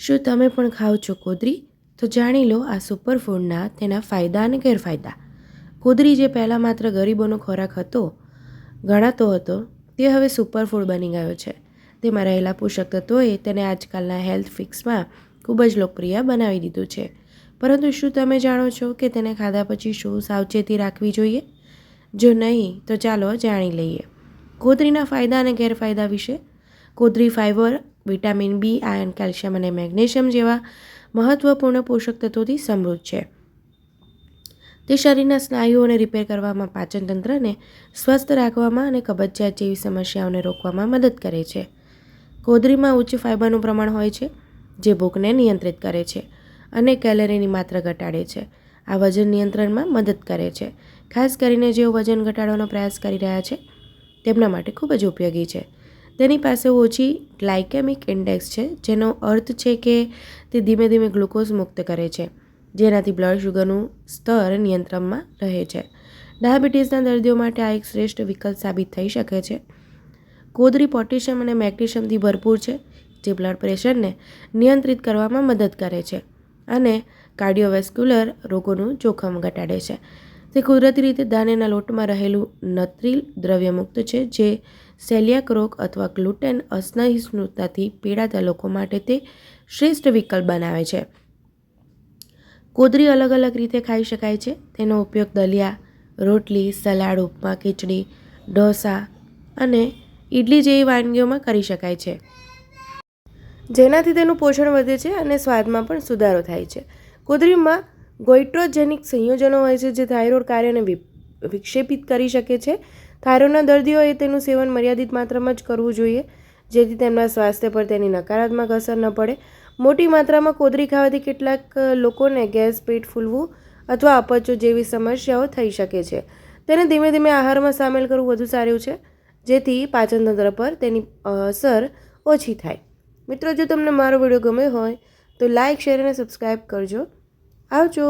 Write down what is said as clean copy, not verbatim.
શું તમે પણ ખાઓ છો કોદરી? તો જાણી લો આ સુપરફૂડના તેના ફાયદા અને ગેરફાયદા. કોદરી જે પહેલાં માત્ર ગરીબોનો ખોરાક ગણાતો હતો, તે હવે સુપરફૂડ બની ગયો છે. તેમાં રહેલા પોષક તત્વોએ તેને આજકાલના હેલ્થ ફિક્સમાં ખૂબ જ લોકપ્રિય બનાવી દીધું છે. પરંતુ શું તમે જાણો છો કે તેને ખાધા પછી શું સાવચેતી રાખવી જોઈએ? જો નહીં, તો ચાલો જાણી લઈએ. કોદરીના ફાયદા અને ગેરફાયદા વિશે. કોદરી fibre, vitamin B, iron, calcium અને મેગ્નેશિયમ જેવા મહત્વપૂર્ણ પોષક તત્વોથી સમૃદ્ધ છે. તે શરીરના સ્નાયુઓને રિપેર કરવામાં, પાચન તંત્રને સ્વસ્થ રાખવામાં અને કબજિયાત જેવી સમસ્યાઓને રોકવામાં મદદ કરે છે. કોદરીમાં ઉચ્ચ ફાઇબરનું પ્રમાણ હોય છે, જે ભૂખને નિયંત્રિત કરે છે અને કેલરીની માત્રા ઘટાડે છે. આ વજન નિયંત્રણમાં મદદ કરે છે. ખાસ કરીને જેઓ વજન ઘટાડવાનો પ્રયાસ કરી રહ્યા છે તેમના માટે ખૂબ જ ઉપયોગી છે. તેની પાસે ઓછી ગ્લાયકેમિક ઇન્ડેક્સ છે, જેનો અર્થ છે કે તે ધીમે ધીમે ગ્લુકોઝ મુક્ત કરે છે, જેનાથી બ્લડ શુગરનું સ્તર નિયંત્રણમાં રહે છે. ડાયાબિટીસના દર્દીઓ માટે આ એક શ્રેષ્ઠ વિકલ્પ સાબિત થઈ શકે છે. કોદરી પોટેશિયમ અને મેગ્નેશિયમથી ભરપૂર છે, જે બ્લડ પ્રેશરને નિયંત્રિત કરવામાં મદદ કરે છે અને કાર્ડિયોવેસ્ક્યુલર રોગોનું જોખમ ઘટાડે છે. તે કુદરતી રીતે ધાન્યના લોટમાં રહેલું નત્રિલ દ્રવ્યમુક્ત છે, જે સેલિયાક રોગ અથવા ગ્લુટેન અસહિષ્ણુતાથી પીડાતા લોકો માટે તે શ્રેષ્ઠ વિકલ્પ બનાવે છે. કોદરી અલગ અલગ રીતે ખાઈ શકાય છે. તેનો ઉપયોગ દલિયા, રોટલી, સલાડ, ઉપમા, ખીચડી, ઢોસા અને ઇડલી જેવી વાનગીઓમાં કરી શકાય છે, જેનાથી તેનું પોષણ વધે છે અને સ્વાદમાં પણ સુધારો થાય છે. કોદરીમાં ગોઇટ્રોજેનિક સંયોજનો હોય છે, જે થાઇરોઇડ કાર્યને વિક્ષેપિત કરી શકે છે. થાઇરોઇડના દર્દીઓએ તેનું સેવન મર્યાદિત માત્રામાં જ કરવું જોઈએ, જેથી તેમના સ્વાસ્થ્ય પર તેની નકારાત્મક અસર ન પડે. મોટી માત્રામાં કોદરી ખાવાથી કેટલાક લોકોને ગેસ, પેટ ફૂલવું અથવા અપચો જેવી સમસ્યાઓ થઈ શકે છે. તેને ધીમે ધીમે આહારમાં સામેલ કરવું વધુ સારું છે, જેથી પાચન તંત્ર પર તેની અસર ઓછી થાય. મિત્રો, જો તમને મારો વિડીયો ગમ્યો હોય તો લાઇક, શેર અને સબસ્ક્રાઈબ કરજો. આવજો.